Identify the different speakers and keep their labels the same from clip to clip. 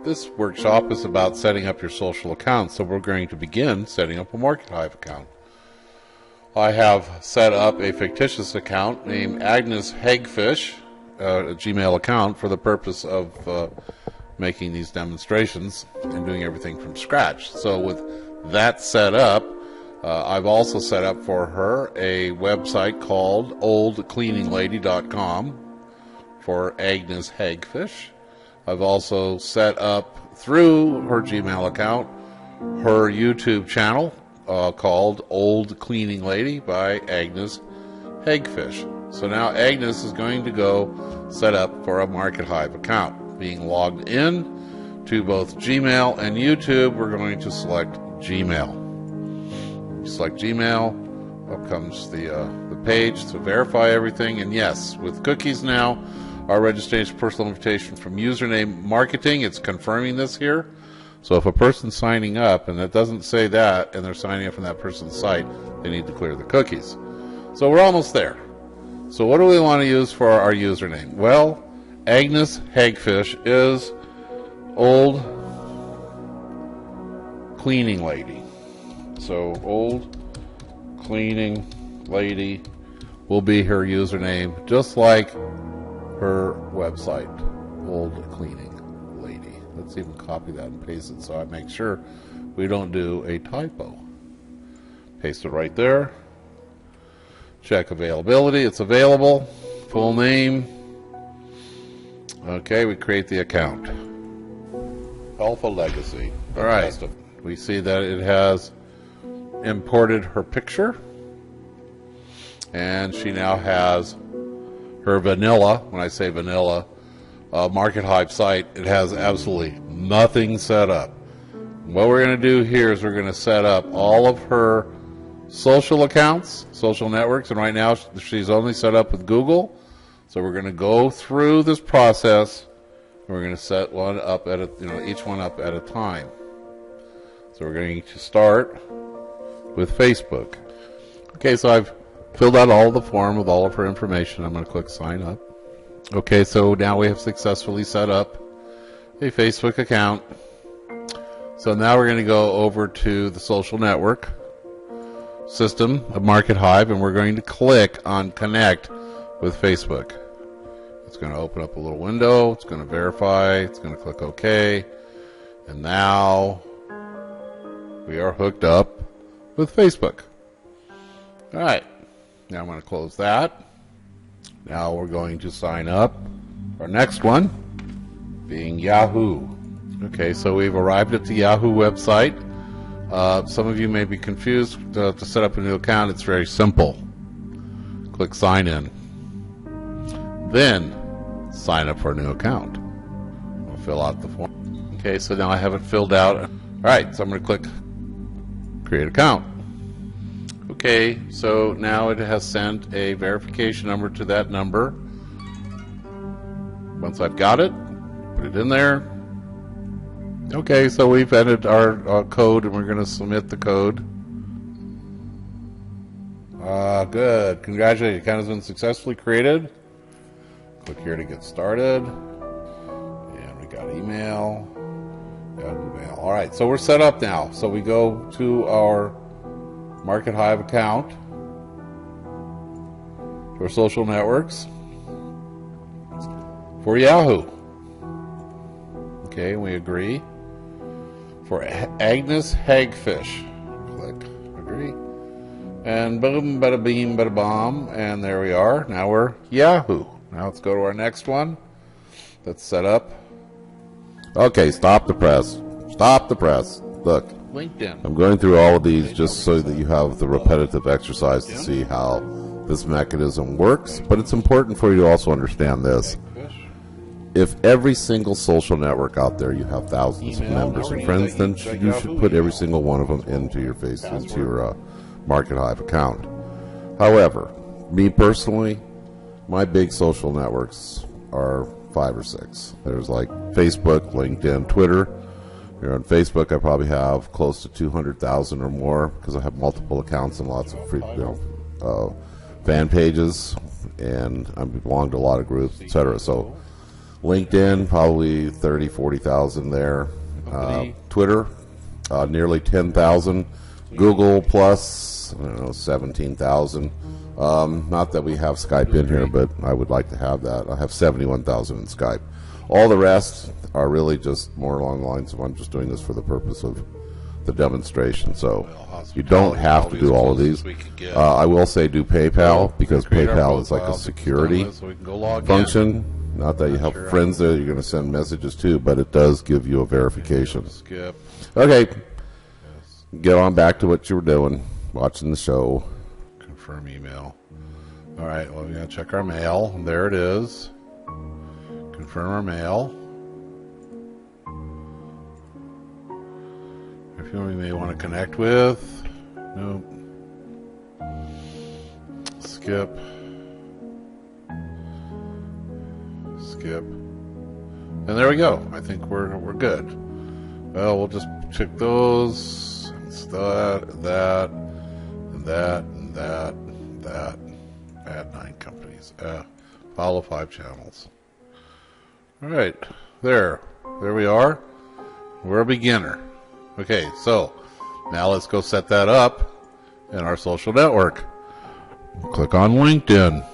Speaker 1: This workshop is about setting up your social account, so we're going to begin setting up a MarketHive account. I have set up a fictitious account named Agnes Hagfish, a Gmail account, for the purpose of making these demonstrations and doing everything from scratch. So with that set up, I've also set up for her a website called oldcleaninglady.com for Agnes Hagfish. I've also set up through her Gmail account her YouTube channel called Old Cleaning Lady by Agnes Hagfish. So now Agnes is going to go set up for a MarketHive account. Being logged in to both Gmail and YouTube, we're going to select Gmail. Select Gmail, up comes the page to verify everything, and yes, with cookies now, our registration personal invitation from username marketing, it's confirming this here. So if a person's signing up and it doesn't say that and they're signing up from that person's site, they need to clear the cookies. So we're almost there. So what do we want to use for our username? Well, Agnes Hagfish is Old Cleaning Lady. So Old Cleaning Lady will be her username, just like her website, Old Cleaning Lady. Let's even copy that and paste it so I make sure we don't do a typo. Paste it right there. Check availability. It's available. Full name. Okay, we create the account. Alpha Legacy. All right. We see that it has imported her picture, and she now has her vanilla, when I say vanilla, MarketHive site. It has absolutely nothing set up. What we're going to do here is we're going to set up all of her social accounts, social networks, and right now she's only set up with Google. So we're going to go through this process, and we're going to set one up at each one up at a time. So we're going to start with Facebook. Okay, so I've filled out all the form with all of her information. I'm going to click sign up. Okay, so now we have successfully set up a Facebook account. So now we're going to go over to the social network system of MarketHive, and we're going to click on connect with Facebook. It's going to open up a little window. It's going to verify. It's going to click OK. And now we are hooked up with Facebook. All right. Now I'm going to close that. Now we're going to sign up. Our next one being Yahoo. Okay, so we've arrived at the Yahoo website. Some of you may be confused to set up a new account. It's very simple. Click sign in. Then sign up for a new account. I'll fill out the form. Okay, so now I have it filled out. All right, so I'm going to click create account. Okay, so now it has sent a verification number to that number. Once I've got it, put it in there. Okay, so we've entered our code, and we're going to submit the code. Good. Congratulations. Account has been successfully created. Click here to get started. And we got email. All right, so we're set up now. So we go to our MarketHive account, to our social networks, for Yahoo. Okay, we agree. For Agnes Hagfish, click agree. And boom, bada beam, bada bomb, and there we are. Now we're Yahoo. Now let's go to our next one. That's set up. Okay, stop the press. Stop the press. Look. LinkedIn.
Speaker 2: I'm going through all of these just so that you have the repetitive exercise to see how this mechanism works, but it's important for you to also understand this. If every single social network out there, you have thousands of members and friends, then you should put every single one of them into your MarketHive account. However, me personally, my big social networks are 5 or 6. There's like Facebook, LinkedIn, Twitter. Here on Facebook, I probably have close to 200,000 or more because I have multiple accounts and lots of free, fan pages, and I belong to a lot of groups, etc. So LinkedIn, probably 30, 40,000 there. Twitter, nearly 10,000. Google Plus, I don't know, 17,000. Not that we have Skype in here, but I would like to have that. I have 71,000 in Skype. All the rest are really just more along the lines of I'm just doing this for the purpose of the demonstration. So you don't have to do all of these. I will say do PayPal, because PayPal is like a security function. Not that you have friends there you're going to send messages to, but it does give you a verification.
Speaker 1: Skip.
Speaker 2: Okay, get on back to what you were doing, watching the show.
Speaker 1: Confirm email. All right, well, we're going to check our mail. There it is. Confirm our mail. If you may want to connect with. Nope. Skip. Skip. And there we go. I think we're good. Well, we'll just check those. It's that. Add 9 companies. Follow 5 channels. All right. There we are. We're a beginner. Okay, so now let's go set that up in our social network. Click on LinkedIn.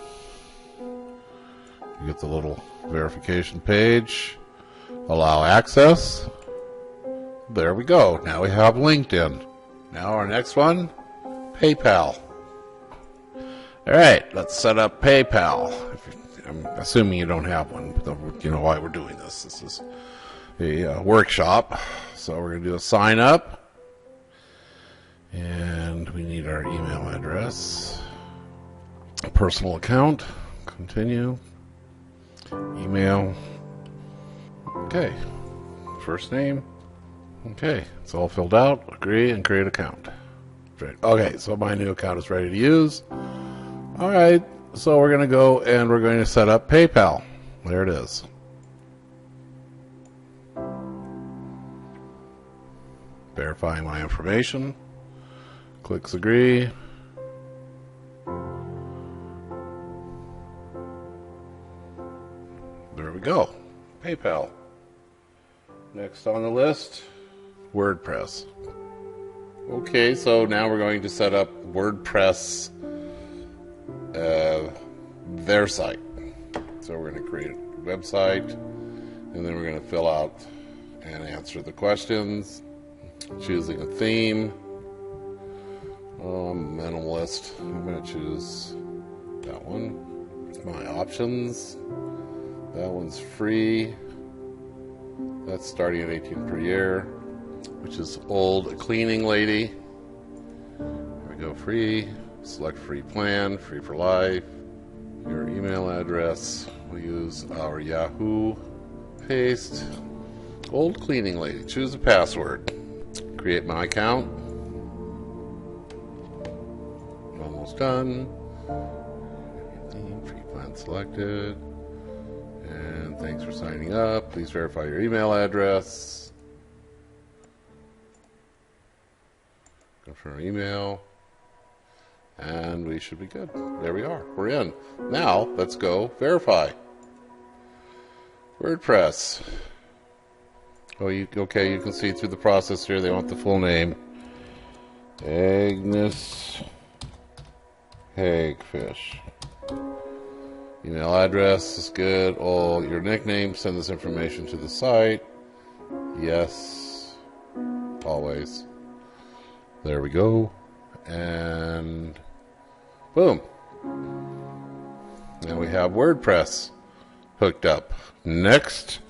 Speaker 1: You get the little verification page. Allow access. There we go. Now we have LinkedIn. Now our next one, PayPal. All right, let's set up PayPal. I'm assuming you don't have one, but you know why we're doing this. This is a workshop. So we're going to do a sign up. And we need our email address. Personal account. Continue. Email. Okay. First name. Okay. It's all filled out. Agree and create account. Right. Okay. So my new account is ready to use. All right. So we're going to go and we're going to set up PayPal. There it is. Verifying my information. Clicks agree. There we go. PayPal. Next on the list, WordPress. Okay, so now we're going to set up WordPress, their site. So we're going to create a website, and then we're going to fill out and answer the questions. Choosing a theme. Minimalist. I'm going to choose that one. My options. That one's free. That's starting at $18 per year, which is old cleaning lady. There we go. Free. Select free plan. Free for life. Your email address. We'll use our Yahoo. Paste. Old cleaning lady. Choose a password. Create my account. Almost done. Free plan selected. And thanks for signing up. Please verify your email address. Confirm email. And we should be good. There we are. We're in. Now, let's go verify. WordPress. Oh, okay, you can see through the process here, they want the full name. Agnes Hagfish. Email address is good. Oh, your nickname, send this information to the site. Yes. Always. There we go. And boom. Now we have WordPress hooked up. Next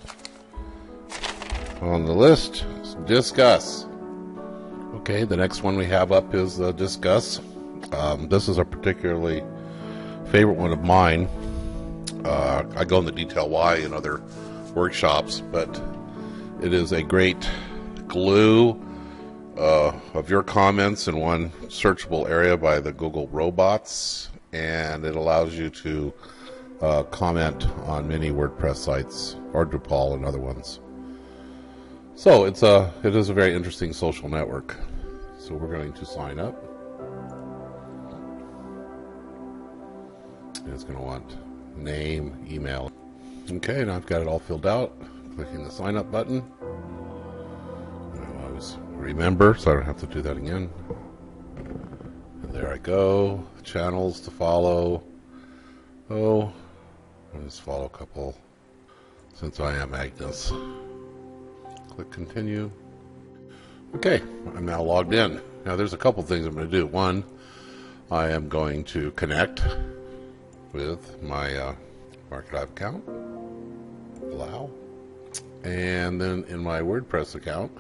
Speaker 1: on the list is Disqus. Okay, the next one we have up is Disqus. This is a particularly favorite one of mine. I go into detail why in other workshops, but it is a great glue of your comments in one searchable area by the Google robots, and it allows you to comment on many WordPress sites or Drupal and other ones. So it is a very interesting social network. So we're going to sign up. And it's going to want name, email. Okay, now I've got it all filled out. Clicking the sign up button. I always remember, so I don't have to do that again. And there I go. Channels to follow. Oh, I'll just follow a couple since I am Agnes. Click continue. Okay, I'm now logged in. Now there's a couple things I'm going to do. One, I am going to connect with my Market Hive account. Allow. And then in my WordPress account,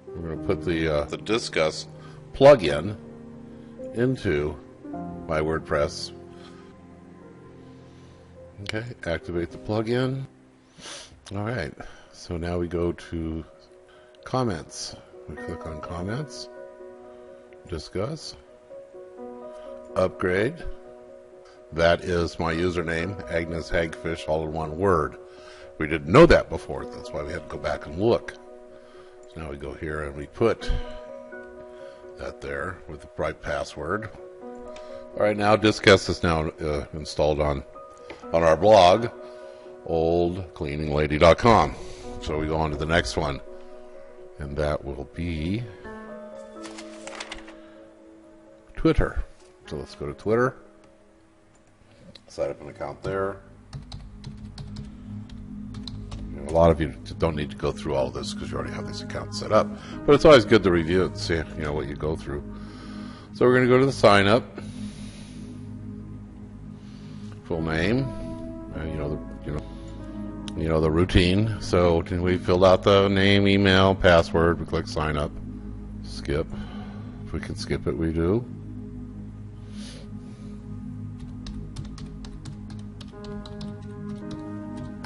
Speaker 1: we're going to put the Disqus plugin into my WordPress. Okay, activate the plugin. All right, so now we go to comments. We click on comments, Disqus, upgrade. That is my username, Agnes Hagfish, all in one word. We didn't know that before, that's why we had to go back and look. So now we go here and we put that there with the right password. All right, now Disqus is now installed on our blog, oldcleaninglady.com. So we go on to the next one, and that will be Twitter. So let's go to Twitter, set up an account there. A lot of you don't need to go through all of this because you already have this account set up, but it's always good to review it and see what you go through. So we're going to go to the sign up, full name, the routine. So we filled out the name, email, password. We click sign up, skip. If we can skip it, we do.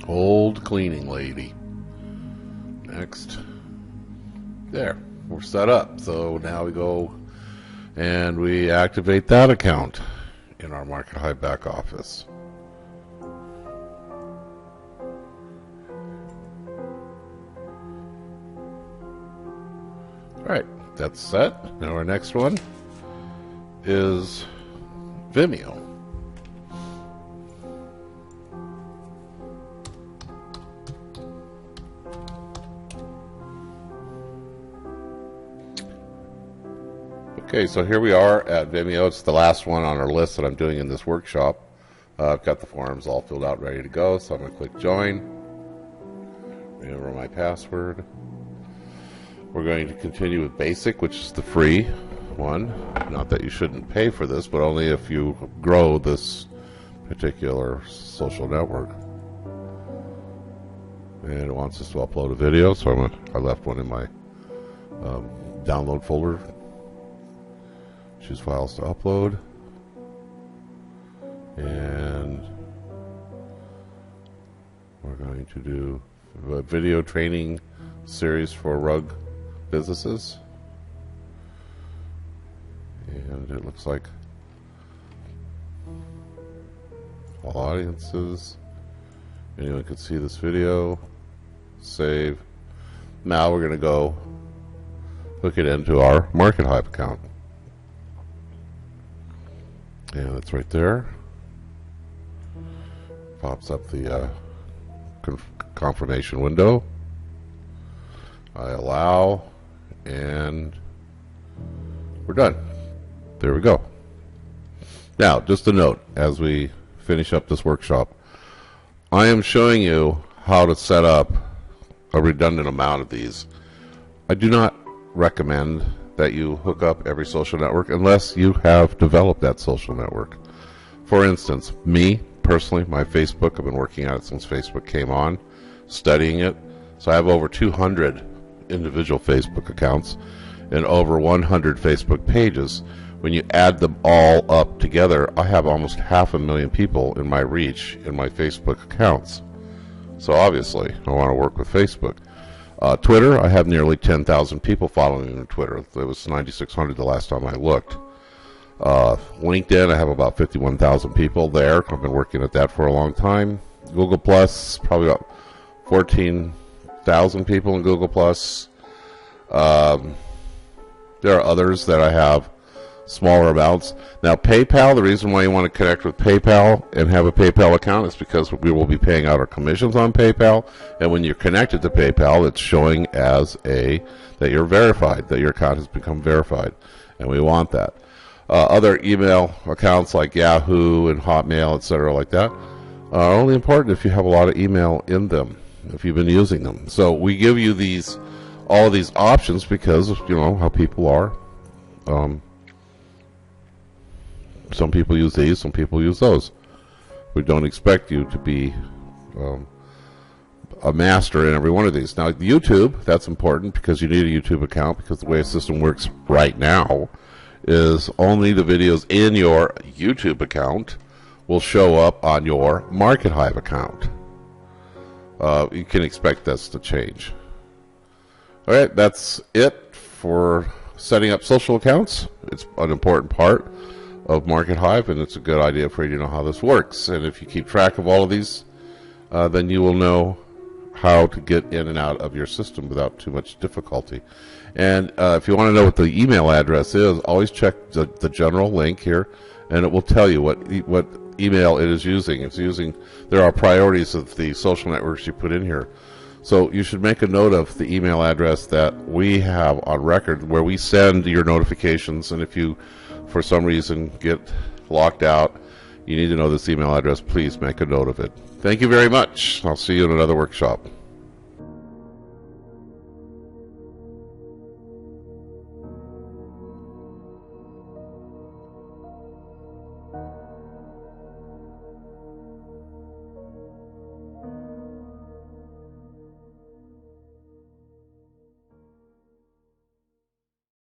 Speaker 1: Old Cleaning Lady. Next. There, we're set up. So now we go and we activate that account in our Market Hive back office. Alright, that's set. Now our next one is Vimeo. Okay, so here we are at Vimeo. It's the last one on our list that I'm doing in this workshop. I've got the forms all filled out, ready to go, so I'm going to click join. Remember my password. We're going to continue with basic, which is the free one. Not that you shouldn't pay for this, but only if you grow this particular social network. And it wants us to upload a video, so I left one in my download folder. Choose files to upload, and we're going to do a video training series for rug businesses, and it looks like all audiences, anyone can see this video. Save. Now we're going to go hook it into our Market Hive account. And it's right there. Pops up the confirmation window. I allow, and we're done. There we go. Now, just a note as we finish up this workshop, I am showing you how to set up a redundant amount of these. I do not recommend that you hook up every social network unless you have developed that social network. For instance, me personally, my Facebook, I've been working on it since Facebook came on, studying it. So I have over 200 individual Facebook accounts and over 100 Facebook pages. When you add them all up together, I have almost 500,000 people in my reach in my Facebook accounts. So obviously, I want to work with Facebook. Twitter, I have nearly 10,000 people following me on Twitter. It was 9,600 the last time I looked. LinkedIn, I have about 51,000 people there. I've been working at that for a long time. Google Plus, probably about 14,000 people in Google Plus. There are others that I have smaller amounts. Now, PayPal, the reason why you want to connect with PayPal and have a PayPal account is because we will be paying out our commissions on PayPal, and when you're connected to PayPal, it's showing as that you're verified, that your account has become verified, and we want that. Other email accounts like Yahoo and Hotmail, etc., like that, are only important if you have a lot of email in them, if you've been using them. So we give you all of these options because you know how people are. Some people use these, some people use those. We don't expect you to be a master in every one of these. Now, YouTube, that's important because you need a YouTube account, because the way the system works right now is only the videos in your YouTube account will show up on your Market Hive account. You can expect this to change. All right, that's it for setting up social accounts. It's an important part of Market Hive, and it's a good idea for you to know how this works. And if you keep track of all of these, then you will know how to get in and out of your system without too much difficulty. And if you want to know what the email address is, always check the general link here, and it will tell you what email it is using. There are priorities of the social networks you put in here. So you should make a note of the email address that we have on record where we send your notifications, and if you for some reason get locked out, you need to know this email address. Please make a note of it. Thank you very much. I'll see you in another workshop.